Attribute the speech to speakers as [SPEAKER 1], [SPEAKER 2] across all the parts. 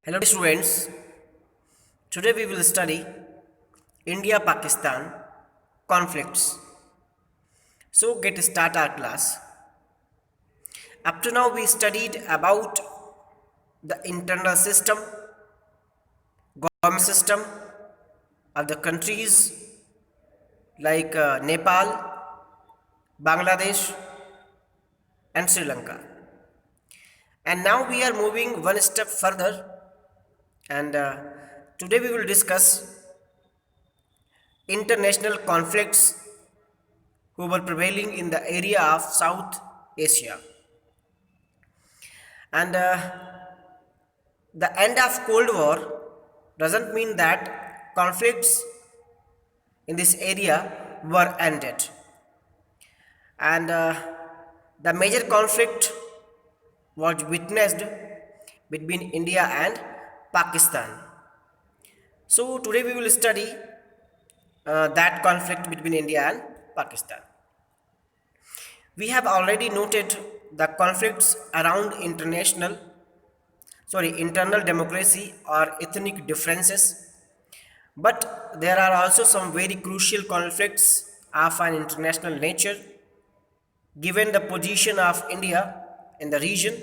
[SPEAKER 1] Hello students, today we will study India-Pakistan conflicts. So get start our class. Up to now we studied about the internal system, government system of the countries like Nepal, Bangladesh and Sri Lanka. And now we are moving one step further and today we will discuss international conflicts who were prevailing in the area of South Asia. And the end of Cold War doesn't mean that conflicts in this area were ended. And the major conflict was witnessed between India and Pakistan. So today we will study that conflict between India and Pakistan. We have already noted the conflicts around internal democracy or ethnic differences, but there are also some very crucial conflicts of an international nature. Given the position of India in the region,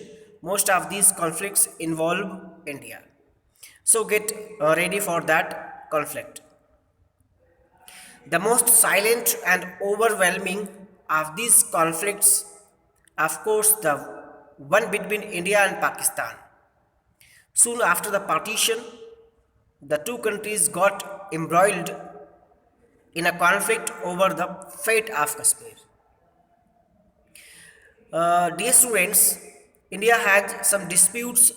[SPEAKER 1] most of these conflicts involve India. So get ready for that conflict. The most silent and overwhelming of these conflicts, of course, the one between India and Pakistan. Soon after the partition, the two countries got embroiled in a conflict over the fate of Kashmir. Dear students, India had some disputes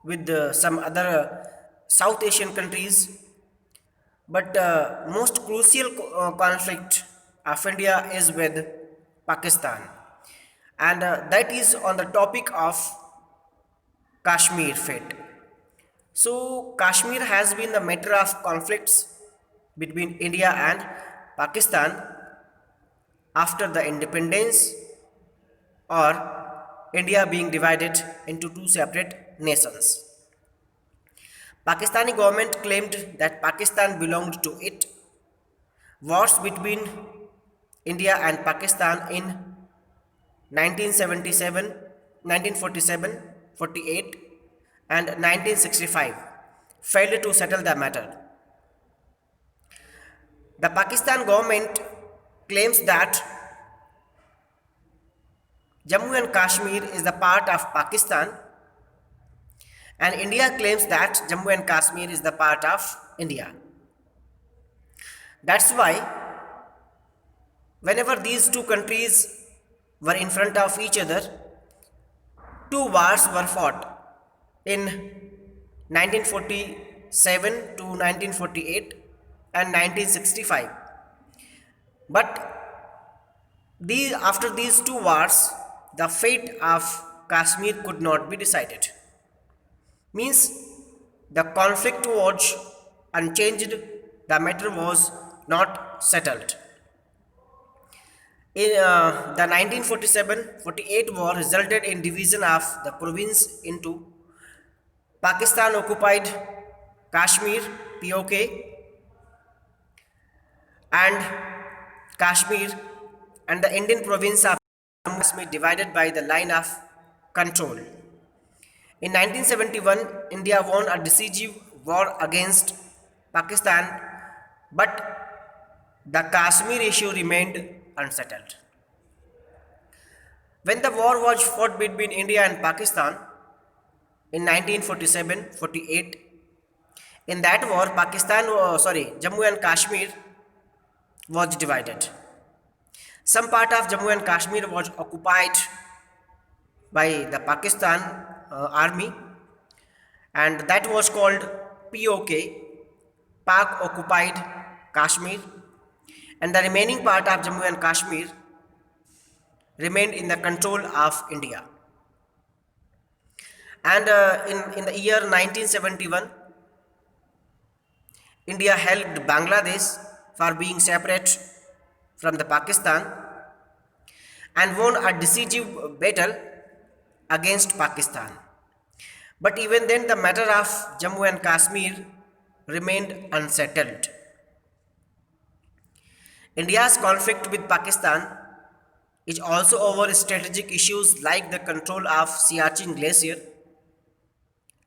[SPEAKER 1] with some other South Asian countries, but most crucial conflict of India is with Pakistan, and that is on the topic of Kashmir fate. So Kashmir has been the matter of conflicts between India and Pakistan after the independence or India being divided into two separate nations. Pakistani government claimed that Pakistan belonged to it. Wars between India and Pakistan in 1977, 1947, 48 and 1965 failed to settle the matter. The Pakistan government claims that Jammu and Kashmir is the part of Pakistan, and India claims that Jammu and Kashmir is the part of India. That's why whenever these two countries were in front of each other, two wars were fought in 1947 to 1948 and 1965. But after these two wars, the fate of Kashmir could not be decided. Means the conflict was unchanged, the matter was not settled. In the 1947-48 war resulted in division of the province into Pakistan occupied Kashmir (POK) and Kashmir, and the Indian province of Kashmir divided by the line of control. In 1971, India won a decisive war against Pakistan, but the Kashmir issue remained unsettled. When the war was fought between India and Pakistan in 1947-48, in that war, Jammu and Kashmir was divided. Some part of Jammu and Kashmir was occupied by the Pakistan army, and that was called POK, Pak Occupied Kashmir, and the remaining part of Jammu and Kashmir remained in the control of India. And in the year 1971, India helped Bangladesh for being separate from the Pakistan and won a decisive battle against Pakistan. But even then, the matter of Jammu and Kashmir remained unsettled. India's conflict with Pakistan is also over strategic issues like the control of Siachen Glacier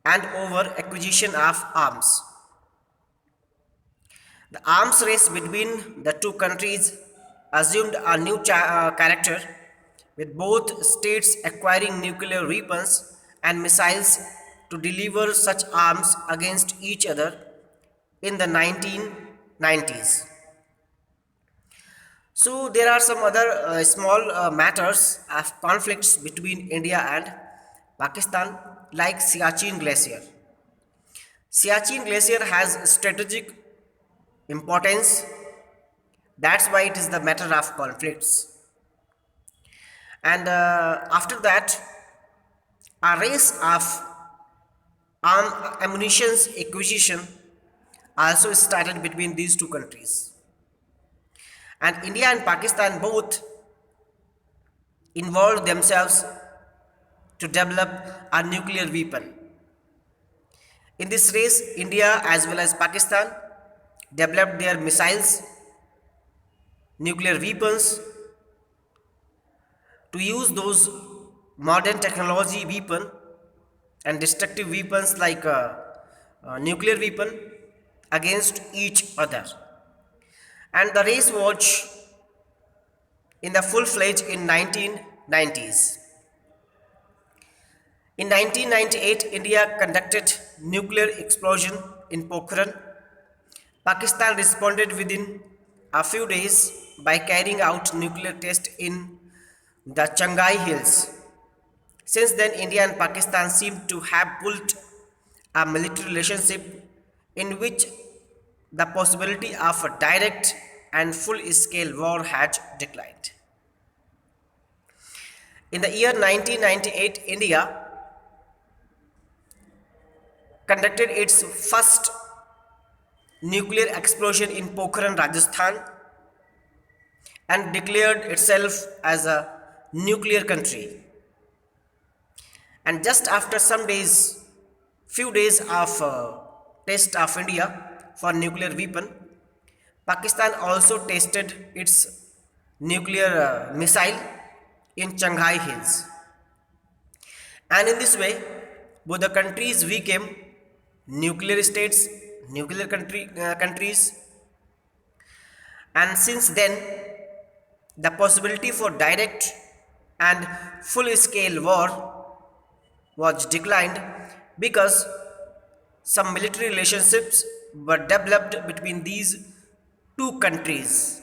[SPEAKER 1] and over acquisition of arms. The arms race between the two countries assumed a new character, with both states acquiring nuclear weapons and missiles to deliver such arms against each other in the 1990s. So, there are some other small matters of conflicts between India and Pakistan, like Siachen Glacier. Siachen Glacier has strategic importance. That's why it is the matter of conflicts. And after that, a race of ammunitions acquisition also started between these two countries. And India and Pakistan both involved themselves to develop a nuclear weapon. In this race, India as well as Pakistan developed their missiles, nuclear weapons. To use those modern technology weapon and destructive weapons like nuclear weapon against each other. And the race was in the full-fledged in 1990s. In 1998, India conducted nuclear explosion in Pokhran. Pakistan responded within a few days by carrying out nuclear tests in the Changai Hills. Since then, India and Pakistan seem to have built a military relationship in which the possibility of a direct and full-scale war had declined. In the year 1998, India conducted its first nuclear explosion in Pokhran, Rajasthan, and declared itself as a nuclear country. And just after few days of test of India for nuclear weapon, Pakistan also tested its nuclear missile in Changhai Hills. And in this way, both the countries became nuclear states, countries, and since then, the possibility for direct and full-scale war was declined because some military relationships were developed between these two countries.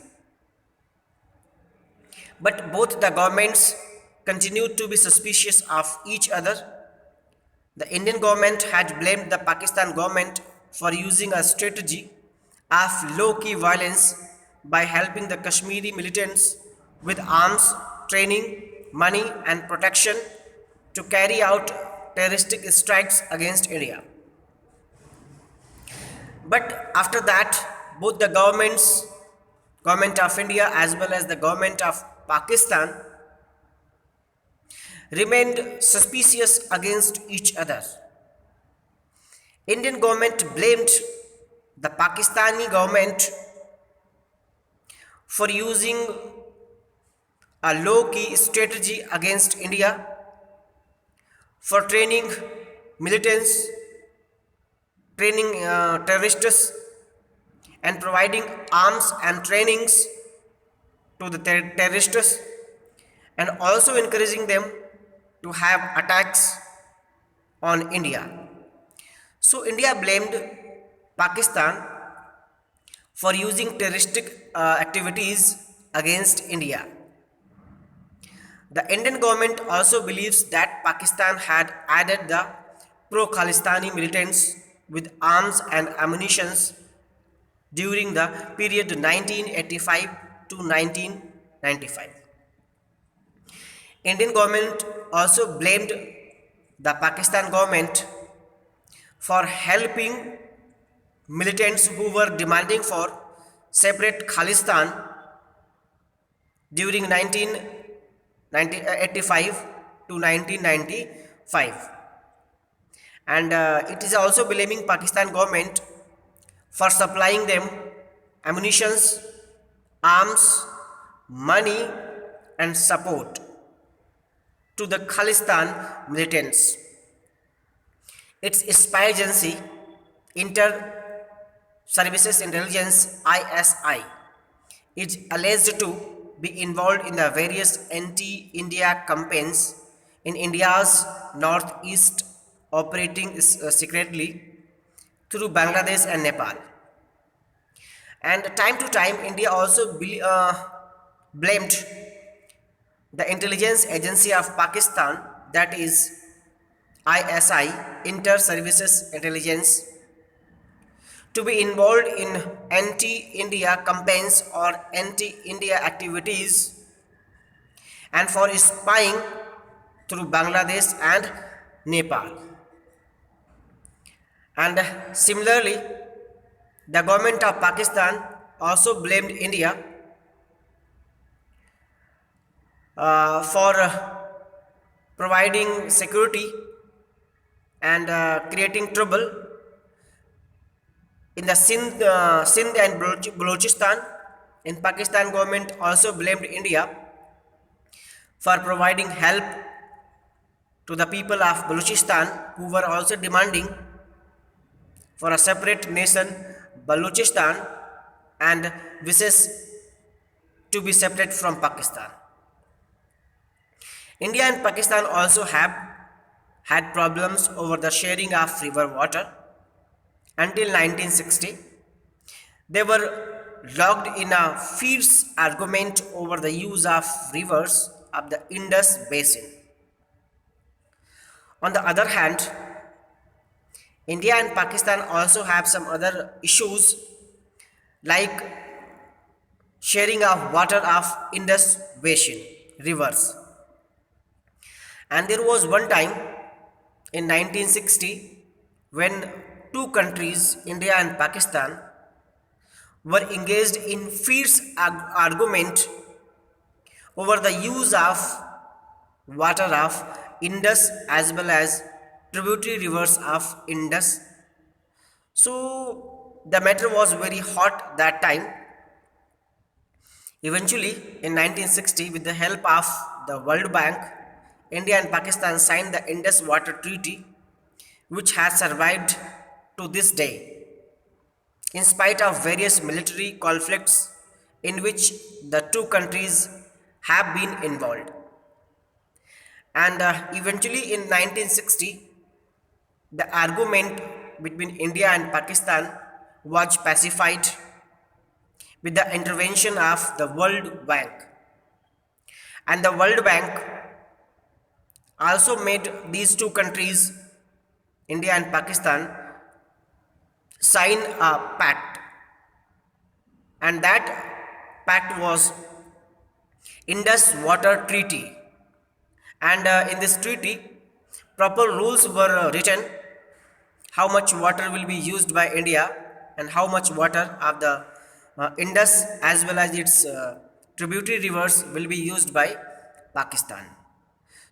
[SPEAKER 1] But both the governments continued to be suspicious of each other. The Indian government had blamed the Pakistan government for using a strategy of low-key violence by helping the Kashmiri militants with arms, training, money and protection to carry out terroristic strikes against India. But after that, both the government of India as well as the government of Pakistan remained suspicious against each other. Indian government blamed the Pakistani government for using a low-key strategy against India, for training militants, training terrorists, and providing arms and trainings to the terrorists, and also encouraging them to have attacks on India. So India blamed Pakistan for using terroristic activities against India. The Indian government also believes that Pakistan had added the pro-Khalistani militants with arms and ammunition during the period 1985 to 1995. Indian government also blamed the Pakistan government for helping militants who were demanding for separate Khalistan during 1985 to 1995. and it is also blaming Pakistan government for supplying them ammunitions, arms, money, and support to the Khalistan militants. Its spy agency, Inter Services Intelligence ISI, is alleged to be involved in the various anti-India campaigns in India's northeast, operating secretly through Bangladesh and Nepal. And time to time, India also blamed the intelligence agency of Pakistan, that is ISI, Inter Services Intelligence, to be involved in anti-India campaigns or anti-India activities and for spying through Bangladesh and Nepal. And similarly, the government of Pakistan also blamed India for providing security and creating trouble in the Sindh and Balochistan. In Pakistan, government also blamed India for providing help to the people of Balochistan who were also demanding for a separate nation, Balochistan, and wishes to be separate from Pakistan. India and Pakistan also have had problems over the sharing of river water. Until 1960, they were locked in a fierce argument over the use of rivers of the Indus basin. On the other hand, India and Pakistan also have some other issues like sharing of water of Indus basin rivers. And there was one time in 1960 when two countries, India and Pakistan, were engaged in fierce argument over the use of water of Indus as well as tributary rivers of Indus. So the matter was very hot that time. Eventually, in 1960, with the help of the World Bank, India and Pakistan signed the Indus Water Treaty, which has survived to this day, in spite of various military conflicts in which the two countries have been involved. And eventually, in 1960, the argument between India and Pakistan was pacified with the intervention of the World Bank. And the World Bank also made these two countries, India and Pakistan, sign a pact. And that pact was Indus Water Treaty. And in this treaty, proper rules were written how much water will be used by India and how much water of the Indus as well as its tributary rivers will be used by Pakistan.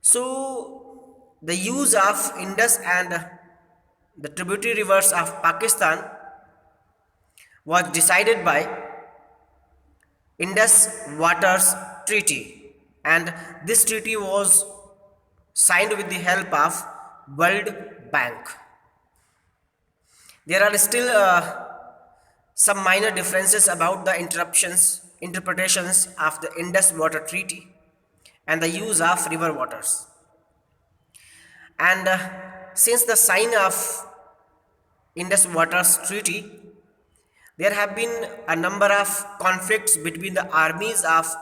[SPEAKER 1] So the use of Indus and the tributary rivers of Pakistan was decided by Indus Waters Treaty, and this treaty was signed with the help of World Bank. There are still some minor differences about the interpretations of the Indus Water Treaty and the use of river waters. And since the sign of Indus Waters Treaty, there have been a number of conflicts between the armies of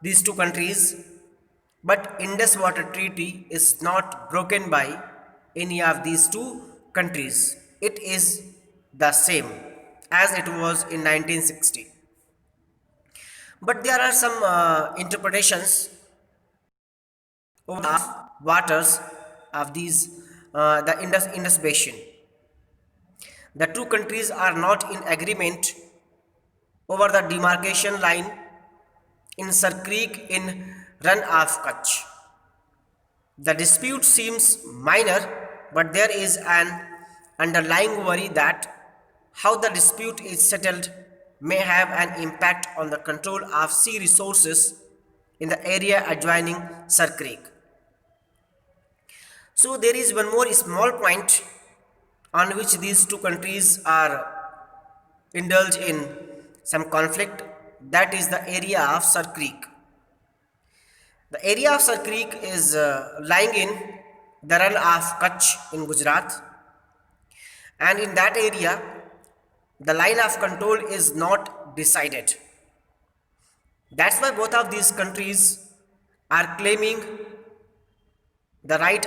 [SPEAKER 1] these two countries, but Indus Water Treaty is not broken by any of these two countries. It is the same as it was in 1960. But there are some interpretations of the waters of these the Indus basin. The two countries are not in agreement over the demarcation line in Sar Creek in Run of Kutch. The dispute seems minor but there is an underlying worry that how the dispute is settled may have an impact on the control of sea resources in the area adjoining Sir Creek. So there is one more small point on which these two countries are indulged in some conflict, that is the area of Sir Creek. The area of Sir Creek is lying in the run of Kutch in Gujarat, and in that area the line of control is not decided. That's why both of these countries are claiming the right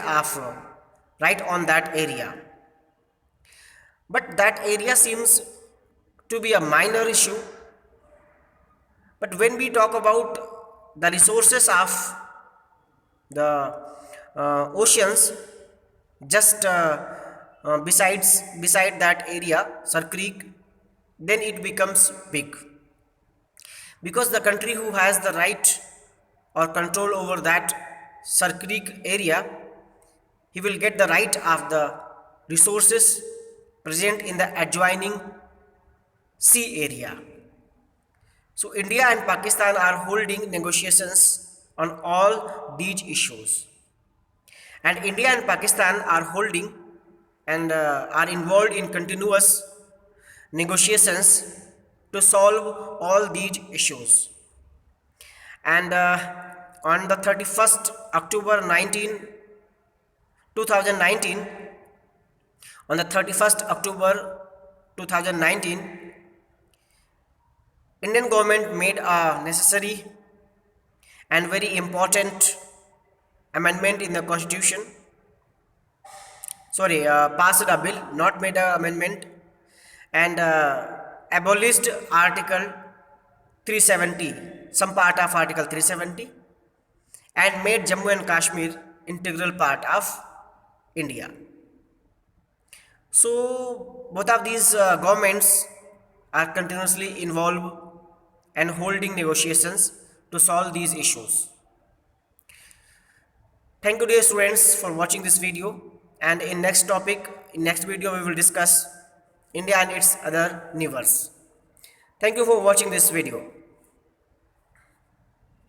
[SPEAKER 1] on that area. But that area seems to be a minor issue. But when we talk about the resources of the oceans just beside that area, Sir Creek, then it becomes big, because the country who has the right or control over that Sir Creek area, he will get the right of the resources present in the adjoining sea area. So India and Pakistan are holding negotiations on all these issues, and India and Pakistan are holding and are involved in continuous negotiations to solve all these issues. And on the 31st October 2019, on the 31st October 2019, Indian government made a necessary and very important amendment in the constitution. Passed a bill, not made an amendment, and abolished Article 370, some part of Article 370, and made Jammu and Kashmir integral part of India. So both of these governments are continuously involved and holding negotiations to solve these issues. Thank you dear students for watching this video, and in next video we will discuss India and its other neighbors. Thank you for watching this video.